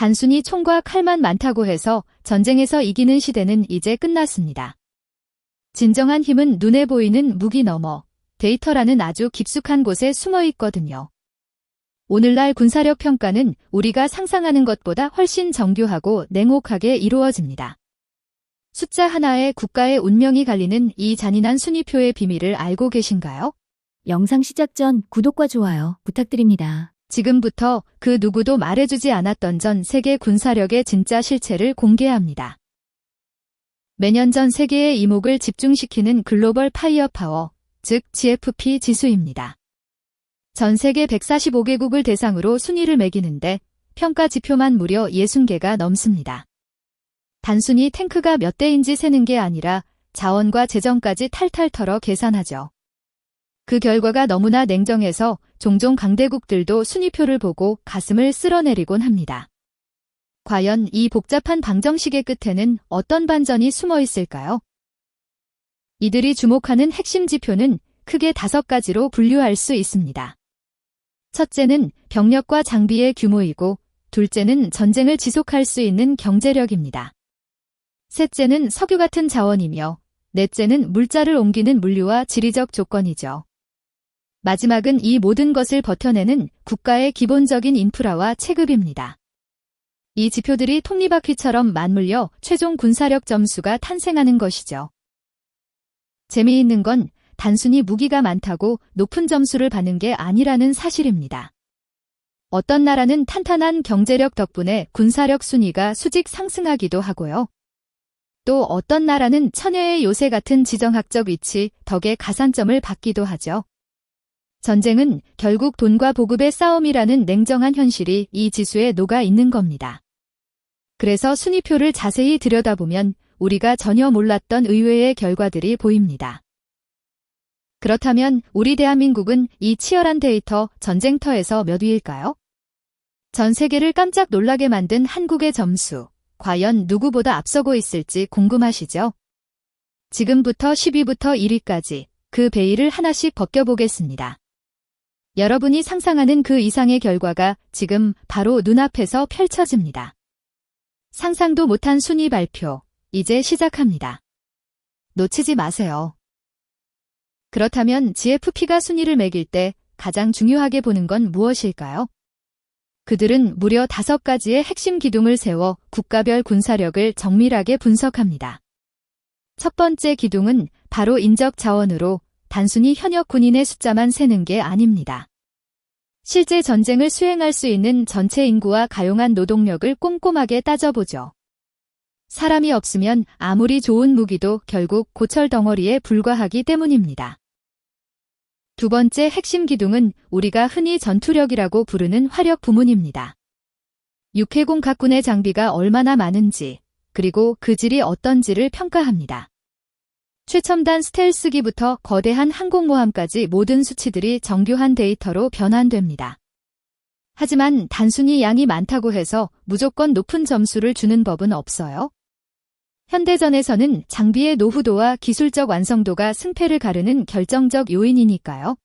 단순히 총과 칼만 많다고 해서 전쟁에서 이기는 시대는 이제 끝났습니다. 진정한 힘은 눈에 보이는 무기 너머 데이터라는 아주 깊숙한 곳에 숨어 있거든요. 오늘날 군사력 평가는 우리가 상상하는 것보다 훨씬 정교하고 냉혹하게 이루어집니다. 숫자 하나에 국가의 운명이 갈리는 이 잔인한 순위표의 비밀을 알고 계신가요? 영상 시작 전 구독과 좋아요 부탁드립니다. 지금부터 그 누구도 말해주지 않았던 전 세계 군사력의 진짜 실체를 공개합니다. 매년 전 세계의 이목을 집중시키는 글로벌 파이어파워, 즉 GFP 지수입니다. 전 세계 145개국을 대상으로 순위를 매기는데 평가 지표만 무려 60개가 넘습니다. 단순히 탱크가 몇 대인지 세는 게 아니라 자원과 재정까지 탈탈 털어 계산하죠. 그 결과가 너무나 냉정해서 종종 강대국들도 순위표를 보고 가슴을 쓸어내리곤 합니다. 과연 이 복잡한 방정식의 끝에는 어떤 반전이 숨어 있을까요? 이들이 주목하는 핵심 지표는 크게 5가지로 분류할 수 있습니다. 첫째는 병력과 장비의 규모이고, 둘째는 전쟁을 지속할 수 있는 경제력입니다. 셋째는 석유 같은 자원이며, 넷째는 물자를 옮기는 물류와 지리적 조건이죠. 마지막은 이 모든 것을 버텨내는 국가의 기본적인 인프라와 체급입니다. 이 지표들이 톱니바퀴처럼 맞물려 최종 군사력 점수가 탄생하는 것이죠. 재미있는 건 단순히 무기가 많다고 높은 점수를 받는 게 아니라는 사실입니다. 어떤 나라는 탄탄한 경제력 덕분에 군사력 순위가 수직 상승하기도 하고요. 또 어떤 나라는 처녀의 요새 같은 지정학적 위치 덕에 가산점을 받기도 하죠. 전쟁은 결국 돈과 보급의 싸움이라는 냉정한 현실이 이 지수에 녹아 있는 겁니다. 그래서 순위표를 자세히 들여다보면 우리가 전혀 몰랐던 의외의 결과들이 보입니다. 그렇다면 우리 대한민국은 이 치열한 데이터 전쟁터에서 몇 위일까요? 전 세계를 깜짝 놀라게 만든 한국의 점수, 과연 누구보다 앞서고 있을지 궁금하시죠? 지금부터 10위부터 1위까지 그 베일을 하나씩 벗겨보겠습니다. 여러분이 상상하는 그 이상의 결과가 지금 바로 눈앞에서 펼쳐집니다. 상상도 못한 순위 발표, 이제 시작합니다. 놓치지 마세요. 그렇다면 GFP가 순위를 매길 때 가장 중요하게 보는 건 무엇일까요? 그들은 무려 5가지의 핵심 기둥을 세워 국가별 군사력을 정밀하게 분석합니다. 첫 번째 기둥은 바로 인적 자원으로 단순히 현역 군인의 숫자만 세는 게 아닙니다. 실제 전쟁을 수행할 수 있는 전체 인구와 가용한 노동력을 꼼꼼하게 따져보죠. 사람이 없으면 아무리 좋은 무기도 결국 고철 덩어리에 불과하기 때문입니다. 두 번째 핵심 기둥은 우리가 흔히 전투력이라고 부르는 화력 부문입니다. 육해공 각군의 장비가 얼마나 많은지, 그리고 그 질이 어떤지를 평가합니다. 최첨단 스텔스기부터 거대한 항공모함까지 모든 수치들이 정교한 데이터로 변환됩니다. 하지만 단순히 양이 많다고 해서 무조건 높은 점수를 주는 법은 없어요. 현대전에서는 장비의 노후도와 기술적 완성도가 승패를 가르는 결정적 요인이니까요.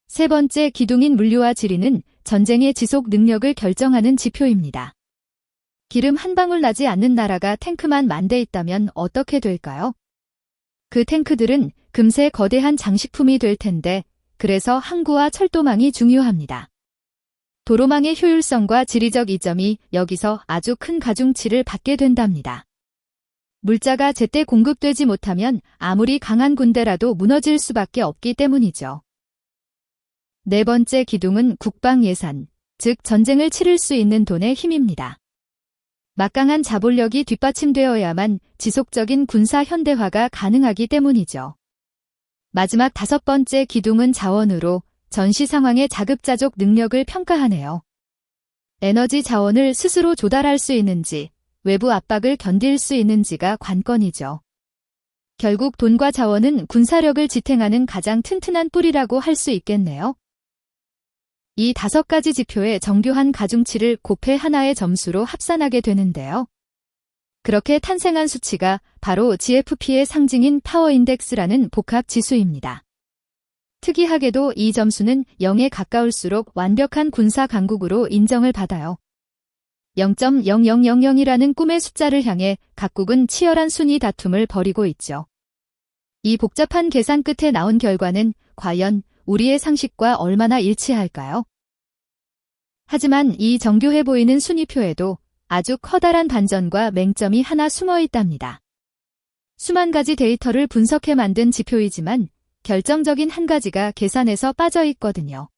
세 번째 기둥인 물류와 지리는 전쟁의 지속 능력을 결정하는 지표입니다. 기름 한 방울 나지 않는 나라가 탱크만 10,000대 있다면 어떻게 될까요? 그 탱크들은 금세 거대한 장식품이 될 텐데, 그래서 항구와 철도망이 중요합니다. 도로망의 효율성과 지리적 이점이 여기서 아주 큰 가중치를 받게 된답니다. 물자가 제때 공급되지 못하면 아무리 강한 군대라도 무너질 수밖에 없기 때문이죠. 네 번째 기둥은 국방 예산, 즉 전쟁을 치를 수 있는 돈의 힘입니다. 막강한 자본력이 뒷받침되어야만 지속적인 군사 현대화가 가능하기 때문이죠. 마지막 5번째 기둥은 자원으로 전시 상황의 자급자족 능력을 평가하네요. 에너지 자원을 스스로 조달할 수 있는지, 외부 압박을 견딜 수 있는지가 관건이죠. 결국 돈과 자원은 군사력을 지탱하는 가장 튼튼한 뿌리라고 할 수 있겠네요. 이 5가지 지표의 정교한 가중치를 곱해 하나의 점수로 합산하게 되는데요. 그렇게 탄생한 수치가 바로 GFP의 상징인 파워인덱스라는 복합 지수입니다. 특이하게도 이 점수는 0에 가까울수록 완벽한 군사 강국으로 인정을 받아요. 0.0000이라는 꿈의 숫자를 향해 각국은 치열한 순위 다툼을 벌이고 있죠. 이 복잡한 계산 끝에 나온 결과는 과연 우리의 상식과 얼마나 일치할까요? 하지만 이 정교해 보이는 순위표에도 아주 커다란 반전과 맹점이 하나 숨어 있답니다. 수만 가지 데이터를 분석해 만든 지표이지만 결정적인 한 가지가 계산에서 빠져 있거든요.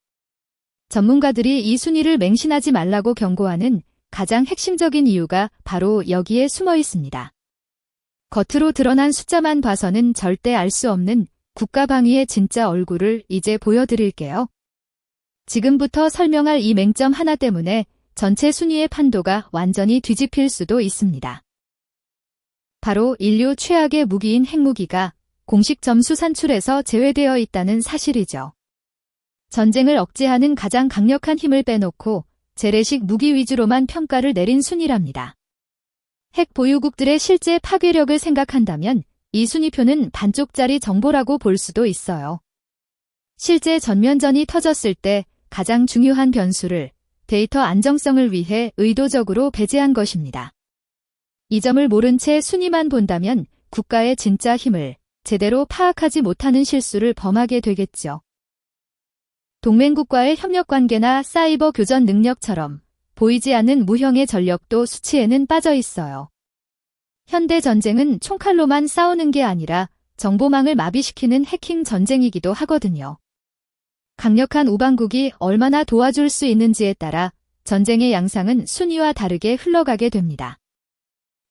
전문가들이 이 순위를 맹신하지 말라고 경고하는 가장 핵심적인 이유가 바로 여기에 숨어 있습니다. 겉으로 드러난 숫자만 봐서는 절대 알 수 없는 국가방위의 진짜 얼굴을 이제 보여드릴게요. 지금부터 설명할 이 맹점 하나 때문에 전체 순위의 판도가 완전히 뒤집힐 수도 있습니다. 바로 인류 최악의 무기인 핵무기가 공식 점수 산출에서 제외되어 있다는 사실이죠. 전쟁을 억제하는 가장 강력한 힘을 빼놓고 재래식 무기 위주로만 평가를 내린 순위랍니다. 핵 보유국들의 실제 파괴력을 생각한다면 이 순위표는 반쪽짜리 정보라고 볼 수도 있어요. 실제 전면전이 터졌을 때 가장 중요한 변수를 데이터 안정성을 위해 의도적으로 배제한 것입니다. 이 점을 모른 채 순위만 본다면 국가의 진짜 힘을 제대로 파악하지 못하는 실수를 범하게 되겠죠. 동맹국과의 협력관계나 사이버 교전 능력처럼 보이지 않는 무형의 전력도 수치에는 빠져 있어요. 현대 전쟁은 총칼로만 싸우는 게 아니라 정보망을 마비시키는 해킹 전쟁이기도 하거든요. 강력한 우방국이 얼마나 도와줄 수 있는지에 따라 전쟁의 양상은 순위와 다르게 흘러가게 됩니다.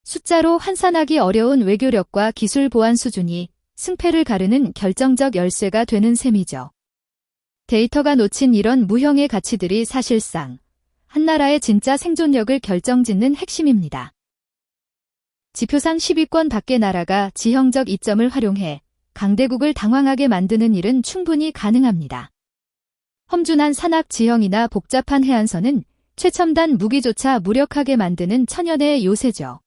숫자로 환산하기 어려운 외교력과 기술 보안 수준이 승패를 가르는 결정적 열쇠가 되는 셈이죠. 데이터가 놓친 이런 무형의 가치들이 사실상 한 나라의 진짜 생존력을 결정짓는 핵심입니다. 지표상 10위권 밖의 나라가 지형적 이점을 활용해 강대국을 당황하게 만드는 일은 충분히 가능합니다. 험준한 산악 지형이나 복잡한 해안선은 최첨단 무기조차 무력하게 만드는 천연의 요새죠.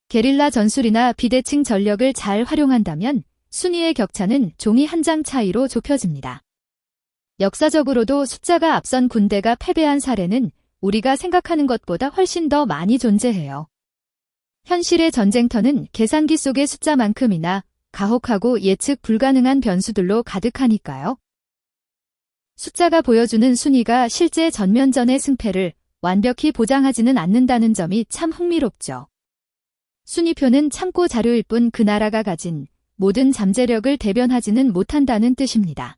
게릴라 전술이나 비대칭 전력을 잘 활용한다면 순위의 격차는 종이 한 장 차이로 좁혀집니다. 역사적으로도 숫자가 앞선 군대가 패배한 사례는 우리가 생각하는 것보다 훨씬 더 많이 존재해요. 현실의 전쟁터는 계산기 속의 숫자만큼이나 가혹하고 예측 불가능한 변수들로 가득하니까요. 숫자가 보여주는 순위가 실제 전면전의 승패를 완벽히 보장하지는 않는다는 점이 참 흥미롭죠. 순위표는 참고 자료일 뿐 그 나라가 가진 모든 잠재력을 대변하지는 못한다는 뜻입니다.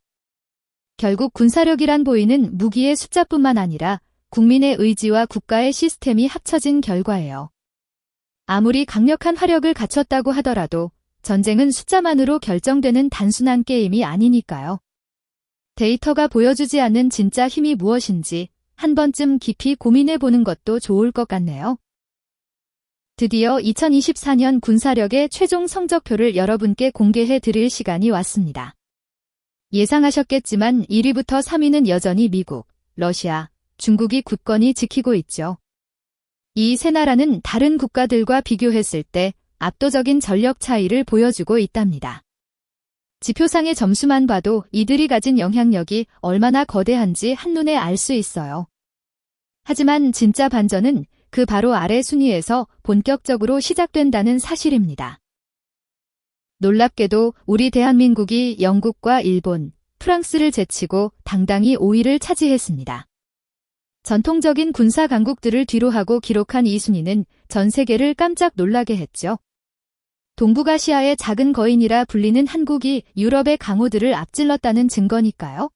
결국 군사력이란 보이는 무기의 숫자뿐만 아니라 국민의 의지와 국가의 시스템이 합쳐진 결과예요. 아무리 강력한 화력을 갖췄다고 하더라도 전쟁은 숫자만으로 결정되는 단순한 게임이 아니니까요. 데이터가 보여주지 않는 진짜 힘이 무엇인지 한 번쯤 깊이 고민해 보는 것도 좋을 것 같네요. 드디어 2024년 군사력의 최종 성적표를 여러분께 공개해 드릴 시간이 왔습니다. 예상하셨겠지만 1위부터 3위는 여전히 미국, 러시아, 중국이 굳건히 지키고 있죠. 이 세 나라는 다른 국가들과 비교했을 때 압도적인 전력 차이를 보여주고 있답니다. 지표상의 점수만 봐도 이들이 가진 영향력이 얼마나 거대한지 한눈에 알 수 있어요. 하지만 진짜 반전은 그 바로 아래 순위에서 본격적으로 시작된다는 사실입니다. 놀랍게도 우리 대한민국이 영국과 일본, 프랑스를 제치고 당당히 5위를 차지했습니다. 전통적인 군사 강국들을 뒤로하고 기록한 이 순위는 전 세계를 깜짝 놀라게 했죠. 동북아시아의 작은 거인이라 불리는 한국이 유럽의 강호들을 앞질렀다는 증거니까요.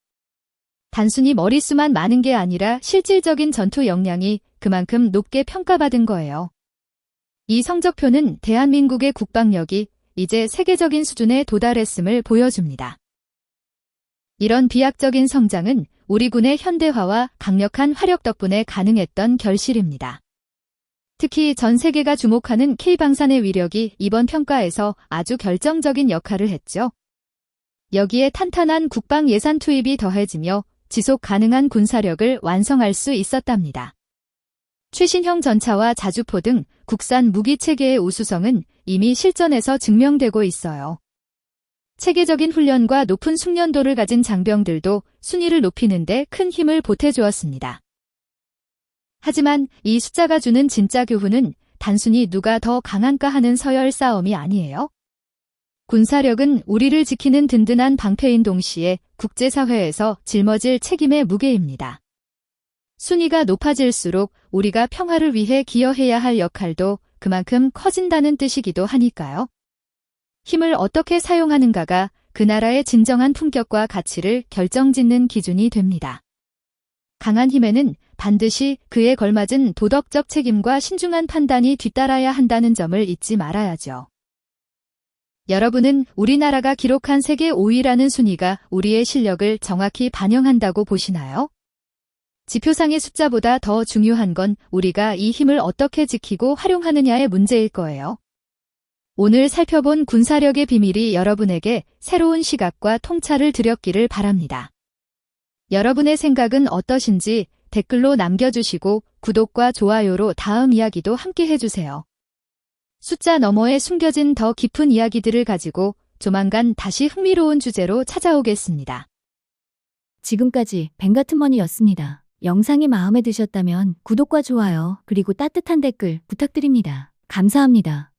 단순히 머릿수만 많은 게 아니라 실질적인 전투 역량이 그만큼 높게 평가받은 거예요. 이 성적표는 대한민국의 국방력이 이제 세계적인 수준에 도달했음을 보여줍니다. 이런 비약적인 성장은 우리 군의 현대화와 강력한 화력 덕분에 가능했던 결실입니다. 특히 전 세계가 주목하는 K방산의 위력이 이번 평가에서 아주 결정적인 역할을 했죠. 여기에 탄탄한 국방 예산 투입이 더해지며 지속 가능한 군사력을 완성할 수 있었답니다. 최신형 전차와 자주포 등 국산 무기 체계의 우수성은 이미 실전에서 증명되고 있어요. 체계적인 훈련과 높은 숙련도를 가진 장병들도 순위를 높이는 데 큰 힘을 보태주었습니다. 하지만 이 숫자가 주는 진짜 교훈은 단순히 누가 더 강한가 하는 서열 싸움이 아니에요. 군사력은 우리를 지키는 든든한 방패인 동시에 국제사회에서 짊어질 책임의 무게입니다. 순위가 높아질수록 우리가 평화를 위해 기여해야 할 역할도 그만큼 커진다는 뜻이기도 하니까요. 힘을 어떻게 사용하는가가 그 나라의 진정한 품격과 가치를 결정짓는 기준이 됩니다. 강한 힘에는 반드시 그에 걸맞은 도덕적 책임과 신중한 판단이 뒤따라야 한다는 점을 잊지 말아야죠. 여러분은 우리나라가 기록한 세계 5위라는 순위가 우리의 실력을 정확히 반영한다고 보시나요? 지표상의 숫자보다 더 중요한 건 우리가 이 힘을 어떻게 지키고 활용하느냐의 문제일 거예요. 오늘 살펴본 군사력의 비밀이 여러분에게 새로운 시각과 통찰을 드렸기를 바랍니다. 여러분의 생각은 어떠신지 댓글로 남겨주시고 구독과 좋아요로 다음 이야기도 함께 해주세요. 숫자 너머에 숨겨진 더 깊은 이야기들을 가지고 조만간 다시 흥미로운 주제로 찾아오겠습니다. 지금까지 뱅가트머니였습니다. 영상이 마음에 드셨다면 구독과 좋아요, 그리고 따뜻한 댓글 부탁드립니다. 감사합니다.